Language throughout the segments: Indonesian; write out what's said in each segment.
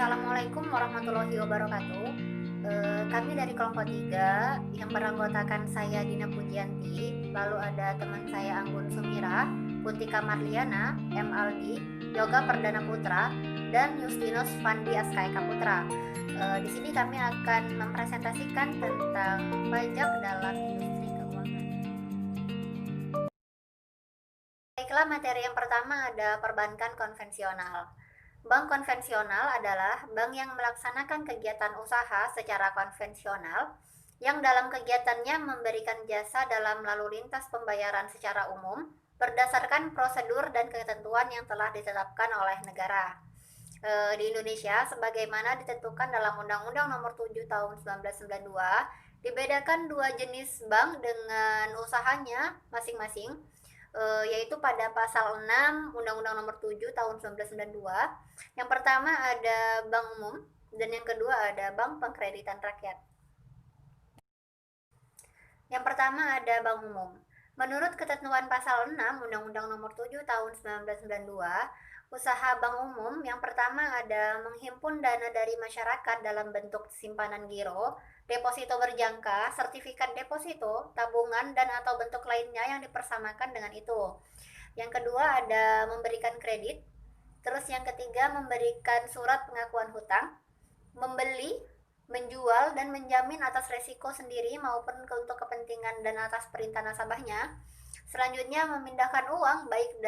Assalamualaikum warahmatullahi wabarakatuh. Kami dari kelompok 3 yang beranggotakan saya Dina Pujianti, lalu ada teman saya Anggun Sumira, Putika Marliana, M. Aldi, Yoga Perdana Putra, dan Justinus Fandi Askaeka Putra. Di sini kami akan mempresentasikan tentang pajak dalam industri keuangan. Baiklah, materi yang pertama ada perbankan konvensional. Bank konvensional adalah bank yang melaksanakan kegiatan usaha secara konvensional yang dalam kegiatannya memberikan jasa dalam lalu lintas pembayaran secara umum berdasarkan prosedur dan ketentuan yang telah ditetapkan oleh negara. Di Indonesia, sebagaimana ditentukan dalam Undang-Undang Nomor 7 Tahun 1992, dibedakan dua jenis bank dengan usahanya masing-masing, yaitu pada pasal 6 Undang-Undang Nomor 7 Tahun 1992. Yang pertama ada bank umum dan yang kedua ada bank pengkreditan rakyat. Yang pertama ada bank umum. Menurut ketentuan pasal 6 Undang-Undang Nomor 7 Tahun 1992, usaha bank umum yang pertama ada menghimpun dana dari masyarakat dalam bentuk simpanan giro, deposito berjangka, sertifikat deposito, tabungan, dan atau bentuk lainnya yang dipersamakan dengan itu. Yang kedua ada memberikan kredit. Terus yang ketiga memberikan surat pengakuan hutang, membeli, menjual, dan menjamin atas resiko sendiri maupun untuk kepentingan dan atas perintah nasabahnya. Selanjutnya memindahkan uang baik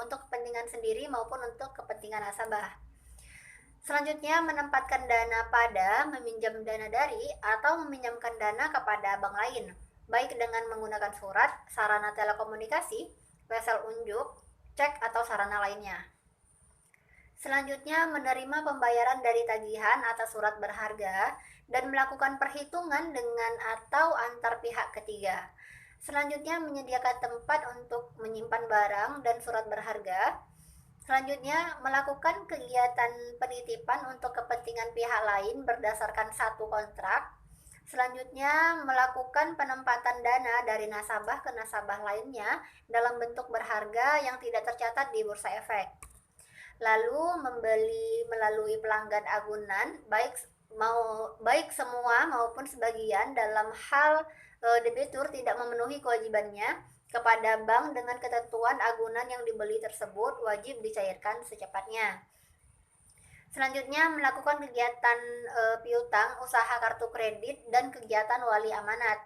untuk kepentingan sendiri maupun untuk kepentingan nasabah. Selanjutnya menempatkan dana pada, meminjam dana dari, atau meminjamkan dana kepada bank lain, baik dengan menggunakan surat, sarana telekomunikasi, wesel unjuk, cek, atau sarana lainnya. Selanjutnya menerima pembayaran dari tagihan atas surat berharga dan melakukan perhitungan dengan atau antar pihak ketiga. Selanjutnya menyediakan tempat untuk menyimpan barang dan surat berharga. Selanjutnya melakukan kegiatan penitipan untuk kepentingan pihak lain berdasarkan satu kontrak. Selanjutnya melakukan penempatan dana dari nasabah ke nasabah lainnya dalam bentuk berharga yang tidak tercatat di bursa efek. Lalu membeli melalui pelanggan agunan baik semua maupun sebagian dalam hal debitur tidak memenuhi kewajibannya kepada bank dengan ketentuan agunan yang dibeli tersebut wajib dicairkan secepatnya. Selanjutnya melakukan kegiatan piutang, usaha kartu kredit, dan kegiatan wali amanat.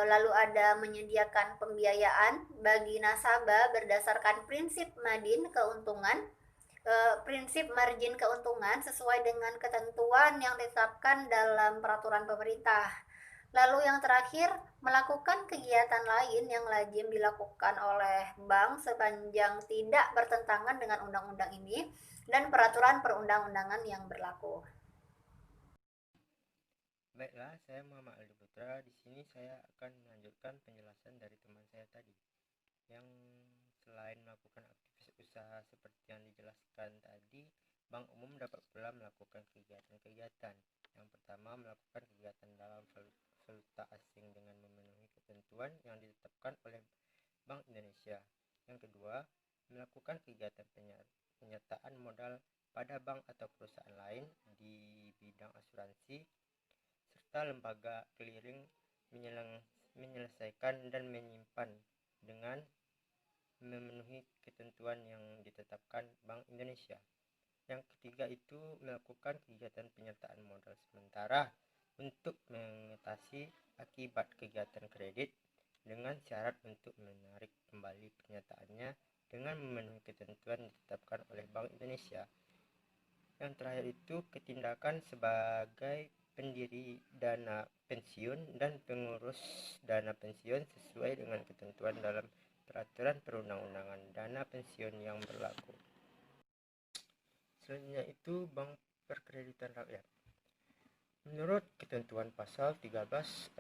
Lalu ada menyediakan pembiayaan bagi nasabah berdasarkan prinsip prinsip margin keuntungan sesuai dengan ketentuan yang ditetapkan dalam peraturan pemerintah. Lalu yang terakhir, melakukan kegiatan lain yang lazim dilakukan oleh bank sepanjang tidak bertentangan dengan undang-undang ini dan peraturan perundang-undangan yang berlaku. Baiklah, saya Muhammad Aldi Putra. Di sini saya akan melanjutkan penjelasan dari teman saya tadi, yang selain melakukan aktivitas usaha seperti yang dijelaskan tadi, bank umum dapat pula melakukan kegiatan-kegiatan. Yang pertama, melakukan kegiatan dalam valuta asing dengan memenuhi ketentuan yang ditetapkan oleh Bank Indonesia. Yang kedua, melakukan kegiatan penyertaan modal pada bank atau perusahaan lain di bidang asuransi serta lembaga clearing menyelesaikan dan menyimpan dengan memenuhi ketentuan yang ditetapkan Bank Indonesia. Yang ketiga itu melakukan kegiatan penyertaan modal sementara untuk mengatasi akibat kegiatan kredit dengan syarat untuk menarik kembali pernyataannya dengan memenuhi ketentuan ditetapkan oleh Bank Indonesia. Yang terakhir itu ketindakan sebagai pendiri dana pensiun dan pengurus dana pensiun sesuai dengan ketentuan dalam peraturan perundang-undangan dana pensiun yang berlaku. Selanjutnya itu Bank Perkreditan Rakyat. Menurut ketentuan pasal 13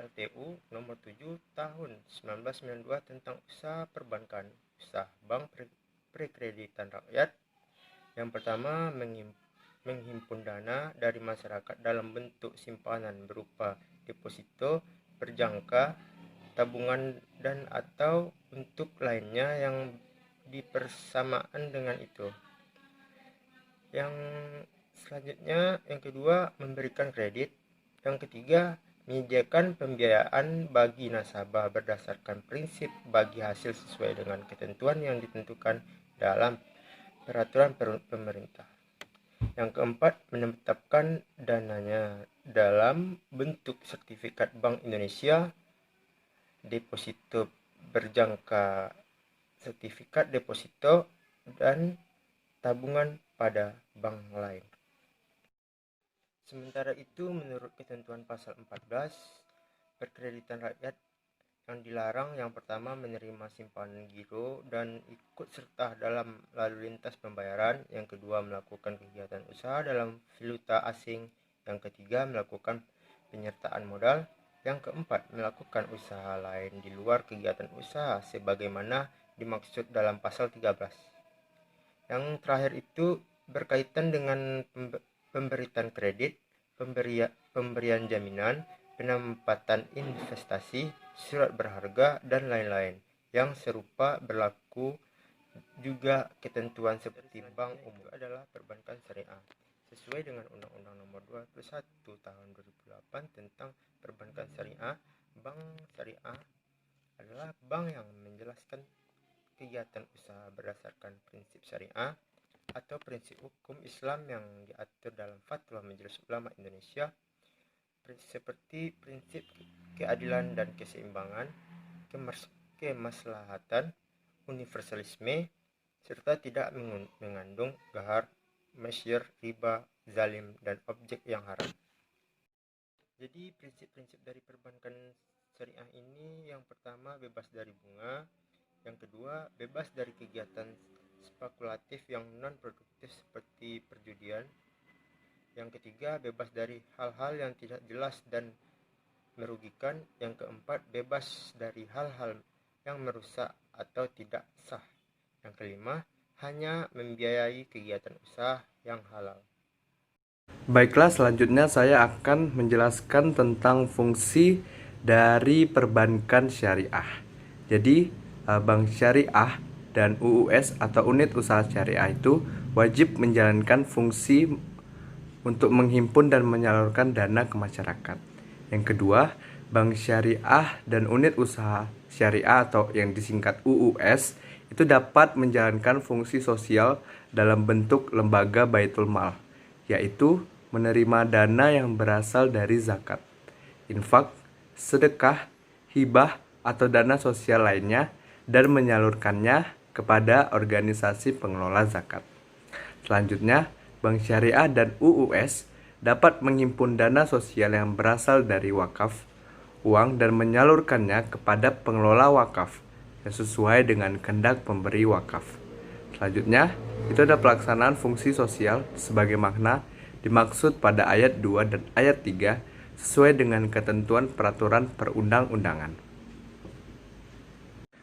LTU nomor 7 tahun 1992 tentang usaha perbankan, usaha bank perkreditan rakyat yang pertama menghimpun dana dari masyarakat dalam bentuk simpanan berupa deposito, berjangka, tabungan, dan atau bentuk lainnya yang dipersamaan dengan itu. Yang Selanjutnya, yang kedua, memberikan kredit. Yang ketiga, menyediakan pembiayaan bagi nasabah berdasarkan prinsip bagi hasil sesuai dengan ketentuan yang ditentukan dalam peraturan pemerintah. Yang keempat, menetapkan dananya dalam bentuk sertifikat Bank Indonesia, deposito berjangka, sertifikat deposito, dan tabungan pada bank lain. Sementara itu, menurut ketentuan pasal 14, perkreditan rakyat yang dilarang yang pertama menerima simpanan giro dan ikut serta dalam lalu lintas pembayaran, yang kedua melakukan kegiatan usaha dalam valuta asing, yang ketiga melakukan penyertaan modal, yang keempat melakukan usaha lain di luar kegiatan usaha sebagaimana dimaksud dalam pasal 13. Yang terakhir itu berkaitan dengan pemberian kredit, pemberian jaminan, penempatan investasi, surat berharga, dan lain-lain. Yang serupa berlaku juga ketentuan seperti bank umum adalah perbankan syariah. Sesuai dengan Undang-Undang Nomor 21 Tahun 2008 tentang perbankan syariah, bank syariah adalah bank yang menjelaskan kegiatan usaha berdasarkan prinsip syariah atau prinsip hukum Islam yang diatur dalam Fatwa Majelis Ulama Indonesia, seperti prinsip keadilan dan keseimbangan, kemaslahatan, universalisme, serta tidak mengandung ghar, masyir, riba, zalim, dan objek yang haram. Jadi prinsip-prinsip dari perbankan syariah ini, yang pertama bebas dari bunga, yang kedua bebas dari kegiatan spekulatif yang non-produktif seperti perjudian, yang ketiga bebas dari hal-hal yang tidak jelas dan merugikan, yang keempat bebas dari hal-hal yang merusak atau tidak sah, yang kelima hanya membiayai kegiatan usaha yang halal. Baiklah, selanjutnya saya akan menjelaskan tentang fungsi dari perbankan syariah. Jadi, bank syariah dan UUS atau unit usaha syariah itu wajib menjalankan fungsi untuk menghimpun dan menyalurkan dana ke masyarakat. Yang kedua, bank syariah dan unit usaha syariah atau yang disingkat UUS itu dapat menjalankan fungsi sosial dalam bentuk lembaga baitul mal, yaitu menerima dana yang berasal dari zakat, infak, sedekah, hibah, atau dana sosial lainnya dan menyalurkannya kepada organisasi pengelola zakat. Selanjutnya, bank syariah dan UUS dapat menghimpun dana sosial yang berasal dari wakaf, uang, dan menyalurkannya kepada pengelola wakaf yang sesuai dengan kehendak pemberi wakaf. Selanjutnya, itu ada pelaksanaan fungsi sosial sebagai makna dimaksud pada ayat 2 dan ayat 3 sesuai dengan ketentuan peraturan perundang-undangan.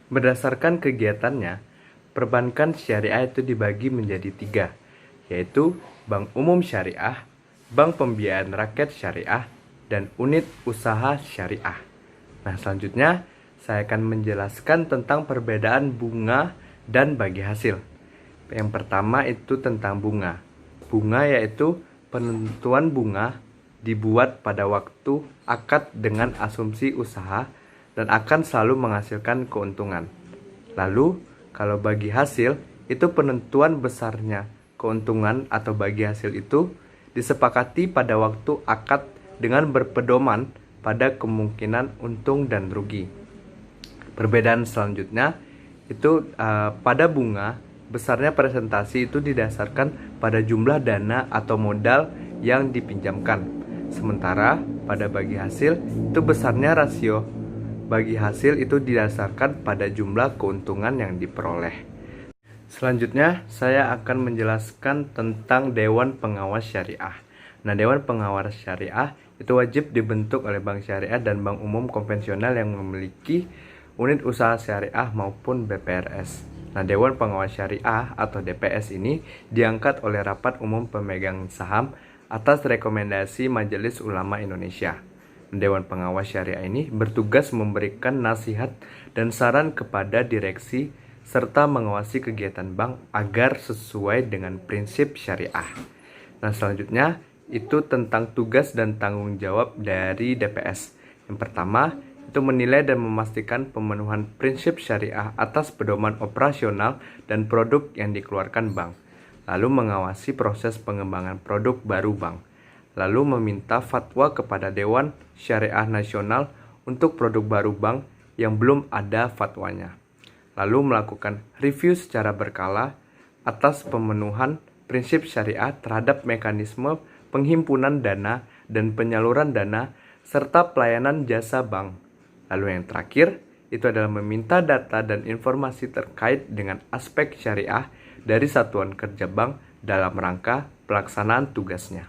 Berdasarkan kegiatannya, perbankan syariah itu dibagi menjadi 3, yaitu bank umum syariah, bank pembiayaan rakyat syariah, dan unit usaha syariah. Nah, selanjutnya saya akan menjelaskan tentang perbedaan bunga dan bagi hasil. Yang pertama itu tentang bunga. Bunga yaitu penentuan bunga dibuat pada waktu akad dengan asumsi usaha dan akan selalu menghasilkan keuntungan. Lalu, kalau bagi hasil, itu penentuan besarnya keuntungan atau bagi hasil itu disepakati pada waktu akad dengan berpedoman pada kemungkinan untung dan rugi. Perbedaan selanjutnya itu pada bunga, besarnya presentasi itu didasarkan pada jumlah dana atau modal yang dipinjamkan. Sementara pada bagi hasil itu besarnya rasio bagi hasil itu didasarkan pada jumlah keuntungan yang diperoleh. Selanjutnya saya akan menjelaskan tentang Dewan Pengawas Syariah. Nah, Dewan Pengawas Syariah itu wajib dibentuk oleh bank syariah dan bank umum konvensional yang memiliki unit usaha syariah maupun BPRS. Nah, Dewan Pengawas Syariah atau DPS ini diangkat oleh Rapat Umum Pemegang Saham atas rekomendasi Majelis Ulama Indonesia. Dewan Pengawas Syariah ini bertugas memberikan nasihat dan saran kepada direksi serta mengawasi kegiatan bank agar sesuai dengan prinsip syariah. Nah, selanjutnya itu tentang tugas dan tanggung jawab dari DPS. Yang pertama, itu menilai dan memastikan pemenuhan prinsip syariah atas pedoman operasional dan produk yang dikeluarkan bank. Lalu mengawasi proses pengembangan produk baru bank. Lalu meminta fatwa kepada Dewan Syariah Nasional untuk produk baru bank yang belum ada fatwanya. Lalu melakukan review secara berkala atas pemenuhan prinsip syariah terhadap mekanisme penghimpunan dana dan penyaluran dana serta pelayanan jasa bank. Lalu yang terakhir, itu adalah meminta data dan informasi terkait dengan aspek syariah dari satuan kerja bank dalam rangka pelaksanaan tugasnya.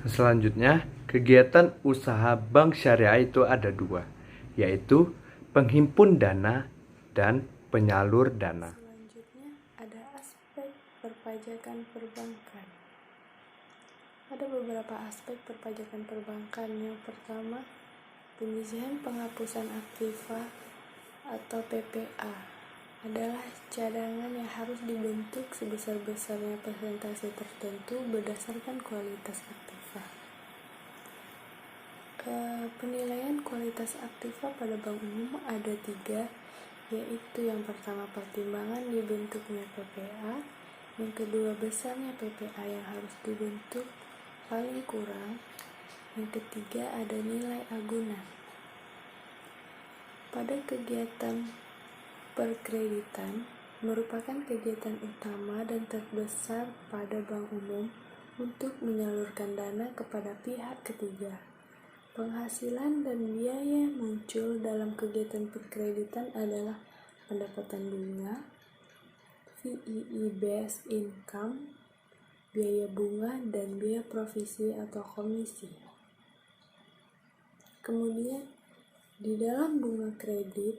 Selanjutnya, kegiatan usaha bank syariah itu ada dua, yaitu penghimpun dana dan penyalur dana. Selanjutnya ada aspek perpajakan perbankan. Ada beberapa aspek perpajakan perbankan. Yang pertama, penyisihan penghapusan aktiva atau PPA adalah cadangan yang harus dibentuk sebesar-besarnya persentase tertentu berdasarkan kualitas aktiva. Penilaian kualitas aktiva pada bank umum ada 3, yaitu yang pertama pertimbangan dibentuknya PPA, yang kedua besarnya PPA yang harus dibentuk paling kurang, yang ketiga ada nilai agunan. Pada kegiatan perkreditan merupakan kegiatan utama dan terbesar pada bank umum untuk menyalurkan dana kepada pihak ketiga. Penghasilan dan biaya muncul dalam kegiatan perkreditan adalah pendapatan bunga, VII based income, biaya bunga, dan biaya provisi atau komisi. Kemudian, di dalam bunga kredit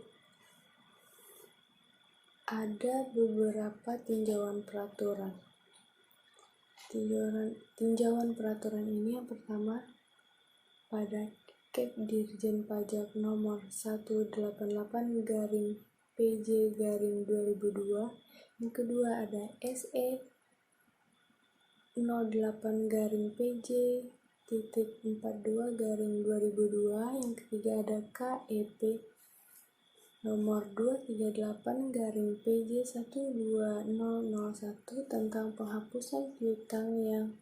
ada beberapa tinjauan peraturan. Tinjauan peraturan ini yang pertama pada Kep Dirjen Pajak nomor 188/PJ/2002, yang kedua ada SE 08-PJ.42/2002, yang ketiga ada KEP nomor 238-PJ12001 tentang penghapusan piutang yang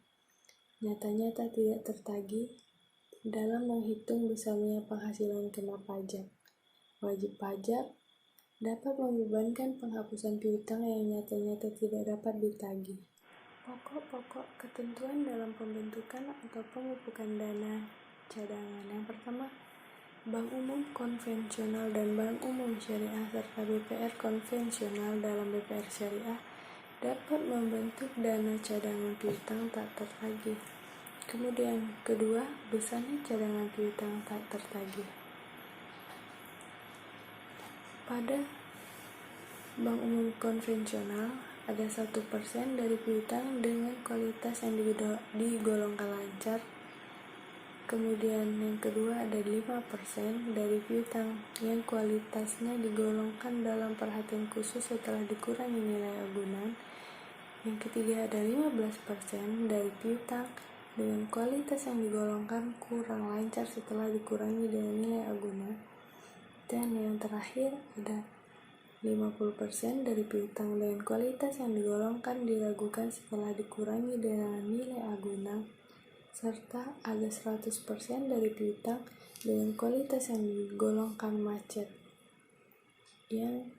nyata-nyata tidak tertagih dalam menghitung besarnya penghasilan kena pajak. Wajib pajak dapat membebankan penghapusan piutang yang nyata-nyata tidak dapat ditagih. Pokok-pokok ketentuan dalam pembentukan atau pemupukan dana cadangan. Yang pertama, Bank Umum Konvensional dan Bank Umum Syariah serta BPR Konvensional dalam BPR Syariah dapat membentuk dana cadangan piutang tak tertagih. Kemudian kedua, besarnya cadangan piutang tak tertagih. Pada Bank Umum Konvensional ada 1% dari piutang dengan kualitas yang digolongkan lancar. Kemudian yang kedua ada 5% dari piutang yang kualitasnya digolongkan dalam perhatian khusus setelah dikurangi nilai agunan. Yang ketiga ada 15% dari piutang dengan kualitas yang digolongkan kurang lancar setelah dikurangi dengan nilai agunan. Dan yang terakhir ada 50% dari piutang dengan kualitas yang digolongkan diragukan setelah dikurangi dengan nilai agunan, serta ada 100% dari piutang dengan kualitas yang digolongkan macet yang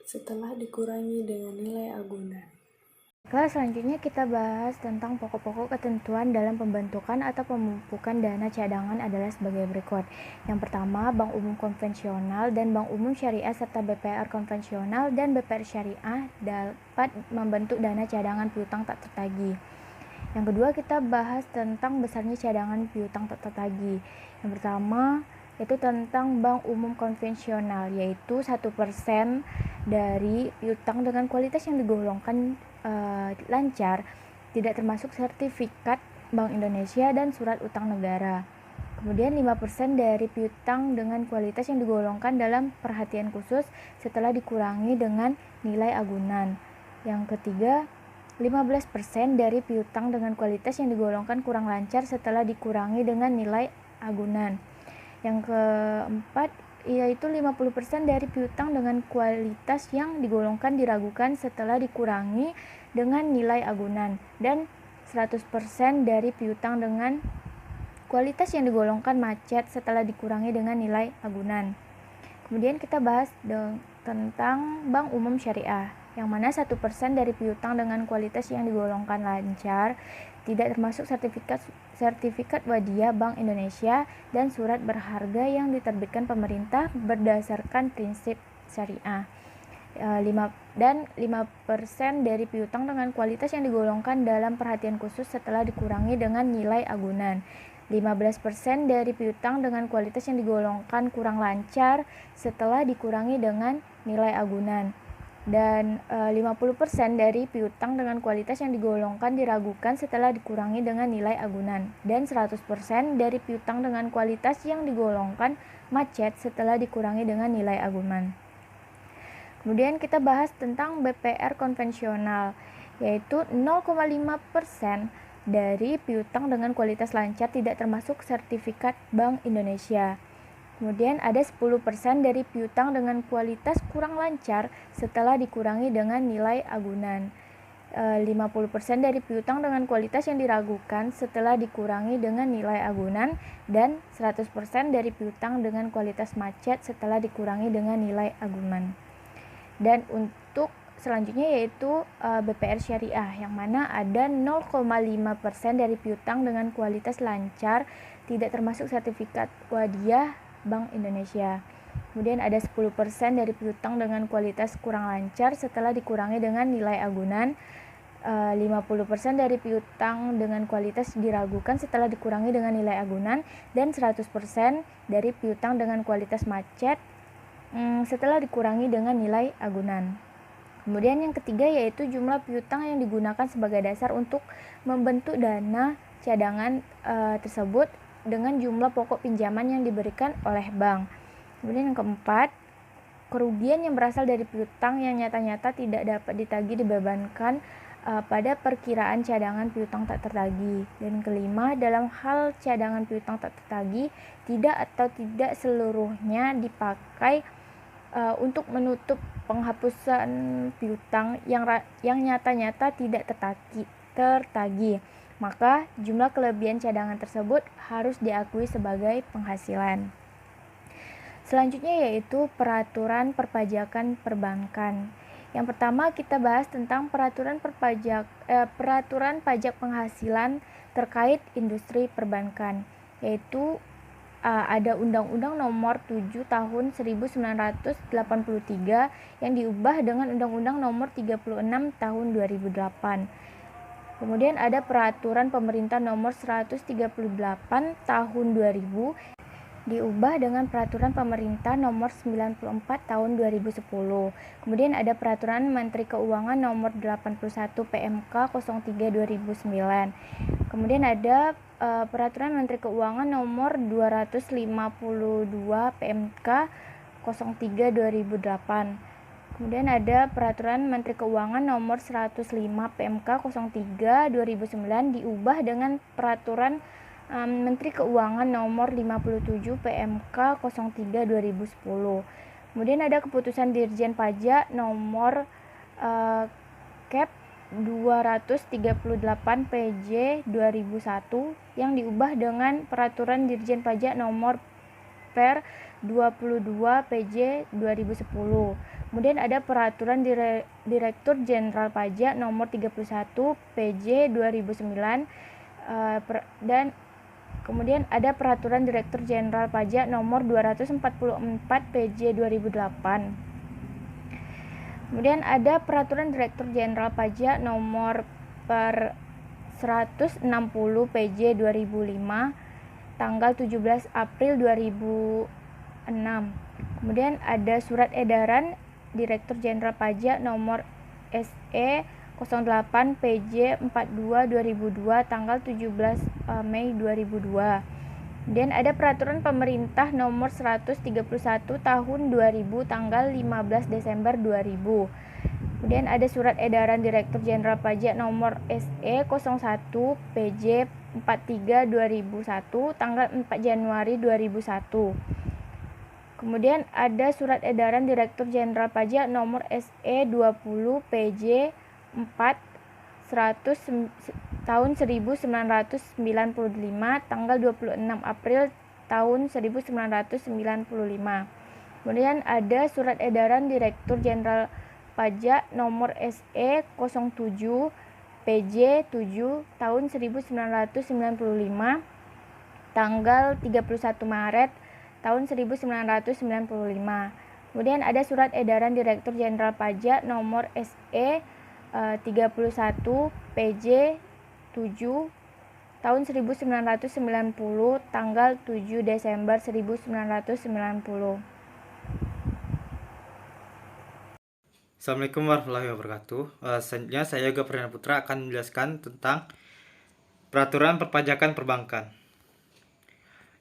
setelah dikurangi dengan nilai agunan. Kelas selanjutnya kita bahas tentang pokok-pokok ketentuan dalam pembentukan atau pemupukan dana cadangan adalah sebagai berikut. Yang pertama, Bank Umum Konvensional dan Bank Umum Syariah serta BPR Konvensional dan BPR Syariah dapat membentuk dana cadangan piutang tak tertagih. Yang kedua, kita bahas tentang besarnya cadangan piutang tak tertagih. Yang pertama, itu tentang Bank Umum Konvensional, yaitu 1% dari piutang dengan kualitas yang digolongkan lancar, tidak termasuk sertifikat Bank Indonesia dan surat utang negara. Kemudian 5% dari piutang dengan kualitas yang digolongkan dalam perhatian khusus setelah dikurangi dengan nilai agunan. Yang ketiga, 15% dari piutang dengan kualitas yang digolongkan kurang lancar setelah dikurangi dengan nilai agunan. Yang keempat, yaitu 50% dari piutang dengan kualitas yang digolongkan diragukan setelah dikurangi dengan nilai agunan. Dan 100% dari piutang dengan kualitas yang digolongkan macet setelah dikurangi dengan nilai agunan. Kemudian kita bahas tentang bank umum syariah, yang mana 1% dari piutang dengan kualitas yang digolongkan lancar tidak termasuk sertifikat wadiah Bank Indonesia dan surat berharga yang diterbitkan pemerintah berdasarkan prinsip syariah. 5% dari piutang dengan kualitas yang digolongkan dalam perhatian khusus setelah dikurangi dengan nilai agunan. 15% dari piutang dengan kualitas yang digolongkan kurang lancar setelah dikurangi dengan nilai agunan. Dan 50% dari piutang dengan kualitas yang digolongkan diragukan setelah dikurangi dengan nilai agunan. Dan 100% dari piutang dengan kualitas yang digolongkan macet setelah dikurangi dengan nilai agunan. Kemudian kita bahas tentang BPR konvensional, yaitu 0,5% dari piutang dengan kualitas lancar tidak termasuk sertifikat Bank Indonesia. Kemudian ada 10% dari piutang dengan kualitas kurang lancar setelah dikurangi dengan nilai agunan. 50% dari piutang dengan kualitas yang diragukan setelah dikurangi dengan nilai agunan, dan 100% dari piutang dengan kualitas macet setelah dikurangi dengan nilai agunan. Dan untuk selanjutnya yaitu BPR syariah, yang mana ada 0,5% dari piutang dengan kualitas lancar tidak termasuk sertifikat wadiah Bank Indonesia. Kemudian ada 10% dari piutang dengan kualitas kurang lancar setelah dikurangi dengan nilai agunan. 50% dari piutang dengan kualitas diragukan setelah dikurangi dengan nilai agunan, dan 100% dari piutang dengan kualitas macet setelah dikurangi dengan nilai agunan. Kemudian yang ketiga yaitu jumlah piutang yang digunakan sebagai dasar untuk membentuk dana cadangan tersebut dengan jumlah pokok pinjaman yang diberikan oleh bank. Kemudian yang keempat, kerugian yang berasal dari piutang yang nyata-nyata tidak dapat ditagih dibebankan pada perkiraan cadangan piutang tak tertagih. Dan kelima, dalam hal cadangan piutang tak tertagih tidak seluruhnya dipakai untuk menutup penghapusan piutang yang nyata-nyata tidak tertagih, maka jumlah kelebihan cadangan tersebut harus diakui sebagai penghasilan. Selanjutnya yaitu peraturan perpajakan perbankan. Yang pertama kita bahas tentang peraturan pajak penghasilan terkait industri perbankan, yaitu ada Undang-Undang Nomor 7 Tahun 1983 yang diubah dengan Undang-Undang Nomor 36 Tahun 2008. Kemudian ada Peraturan Pemerintah Nomor 138 Tahun 2000 diubah dengan Peraturan Pemerintah Nomor 94 Tahun 2010. Kemudian ada Peraturan Menteri Keuangan Nomor 81 PMK 03 2009. Kemudian ada Peraturan Menteri Keuangan Nomor 252 PMK 03 2008. Kemudian ada Peraturan Menteri Keuangan Nomor 105 PMK 03 2009 diubah dengan Peraturan Menteri Keuangan Nomor 57 PMK 03 2010. Kemudian ada Keputusan Dirjen Pajak Nomor Kep 238 PJ 2001 yang diubah dengan Peraturan Dirjen Pajak Nomor Per 22 PJ 2010. Kemudian ada Peraturan Direktur Jenderal Pajak Nomor 31 PJ 2009 dan kemudian ada Peraturan Direktur Jenderal Pajak Nomor 244 PJ 2008. Kemudian ada Peraturan Direktur Jenderal Pajak Nomor Per 160 PJ 2005 tanggal 17 April 2006. Kemudian ada Surat Edaran Direktur Jenderal Pajak Nomor SE 08 PJ 42 2002 tanggal 17 Mei 2002. Kemudian ada Peraturan Pemerintah Nomor 131 Tahun 2000 tanggal 15 Desember 2000. Kemudian ada Surat Edaran Direktur Jenderal Pajak nomor SE 01 PJ 43 2001 tanggal 4 Januari 2001. Kemudian ada Surat Edaran Direktur Jenderal Pajak nomor SE 20 PJ 4 100 tahun 1995 tanggal 26 April tahun 1995. Kemudian ada Surat Edaran Direktur Jenderal Pajak nomor SE 07 PJ 7 tahun 1995 tanggal 31 Maret tahun 1995. Kemudian ada Surat Edaran Direktur Jenderal Pajak nomor SE 31 PJ 7 tahun 1990 tanggal 7 Desember 1990. Assalamualaikum warahmatullahi wabarakatuh. Selanjutnya saya Yoga Perdana Putra akan menjelaskan tentang peraturan perpajakan perbankan.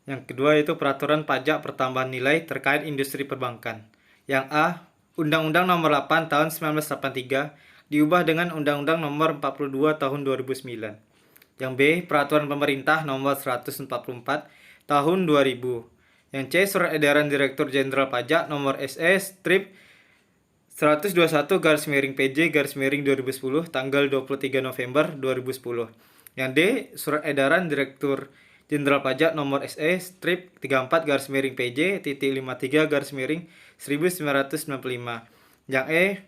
Yang kedua yaitu peraturan pajak pertambahan nilai terkait industri perbankan. Yang A, Undang-Undang Nomor 8 Tahun 1983 diubah dengan Undang-Undang Nomor 42 Tahun 2009. Yang B, Peraturan Pemerintah Nomor 144 Tahun 2000. Yang C, Surat Edaran Direktur Jenderal Pajak Nomor SE-121/PJ/2010 tanggal 23 November 2010. Yang D, Surat Edaran Direktur Jenderal Pajak Nomor SE-34-53/1995. Yang E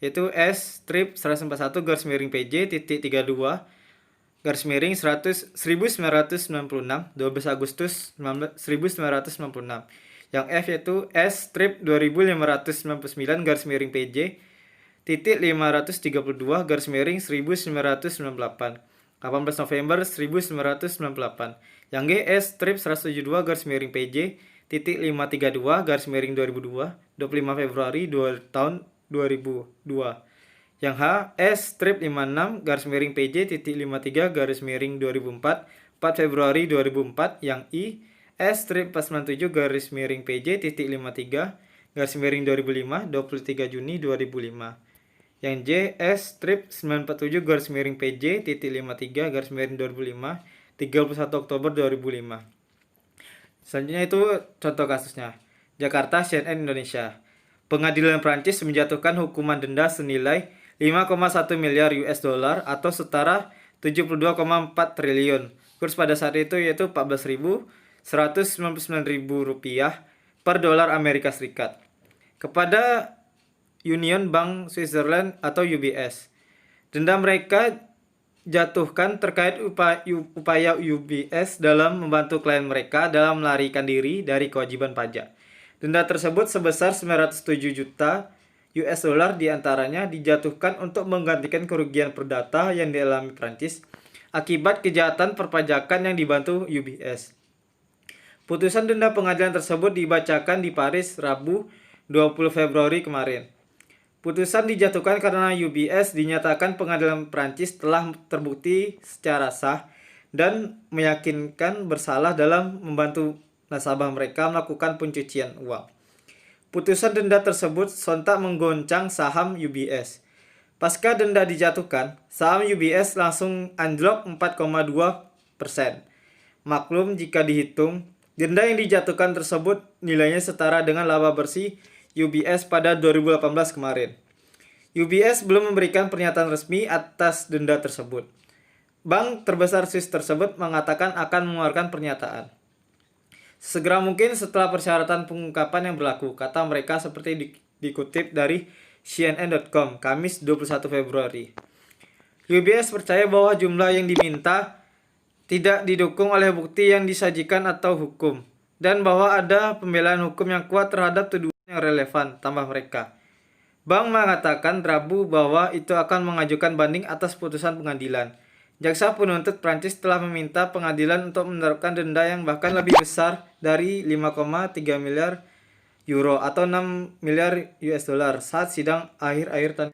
yaitu S-141/PJ-32/1996 12 Agustus 1996. Yang F yaitu S-2532/532/1998 18 November 1998. Yang G S-172/PJ-532/2002 25 Februari tahun 2002. Yang H S-56/PJ-53/2004 4 Februari 2004. Yang I S-497/PJ-53/2005 23 Juni 2005. Yang J S-947/PJ-53/2005 31 Oktober 2005. Selanjutnya itu contoh kasusnya. Jakarta, CNN Indonesia. Pengadilan Prancis menjatuhkan hukuman denda senilai 5,1 miliar US dollar atau setara 72,4 triliun. Kurs pada saat itu yaitu 14.199.000 rupiah per dolar Amerika Serikat. Kepada Union Bank Switzerland atau UBS. Denda mereka jatuhkan terkait upaya UBS dalam membantu klien mereka dalam melarikan diri dari kewajiban pajak. Denda tersebut sebesar 907 juta US dollar diantaranya dijatuhkan untuk menggantikan kerugian perdata yang dialami Prancis akibat kejahatan perpajakan yang dibantu UBS. Putusan denda pengadilan tersebut dibacakan di Paris Rabu 20 Februari kemarin. Putusan dijatuhkan karena UBS dinyatakan pengadilan Prancis telah terbukti secara sah dan meyakinkan bersalah dalam membantu nasabah mereka melakukan pencucian uang. Putusan denda tersebut sontak menggoncang saham UBS. Pasca denda dijatuhkan, saham UBS langsung anjlok 4,2%. Maklum jika dihitung, denda yang dijatuhkan tersebut nilainya setara dengan laba bersih UBS pada 2018 kemarin. UBS belum memberikan pernyataan resmi atas denda tersebut. Bank terbesar Swiss tersebut mengatakan akan mengeluarkan pernyataan segera mungkin setelah persyaratan pengungkapan yang berlaku, kata mereka seperti dikutip dari CNN.com, Kamis 21 Februari. UBS percaya bahwa jumlah yang diminta tidak didukung oleh bukti yang disajikan atau hukum, dan bahwa ada pembelaan hukum yang kuat terhadap tuduhan yang relevan, tambah mereka. Bank mengatakan Rabu bahwa itu akan mengajukan banding atas putusan pengadilan. Jaksa penuntut Prancis telah meminta pengadilan untuk menerapkan denda yang bahkan lebih besar dari 5,3 miliar euro atau 6 miliar US dollar saat sidang akhir-akhir tahun.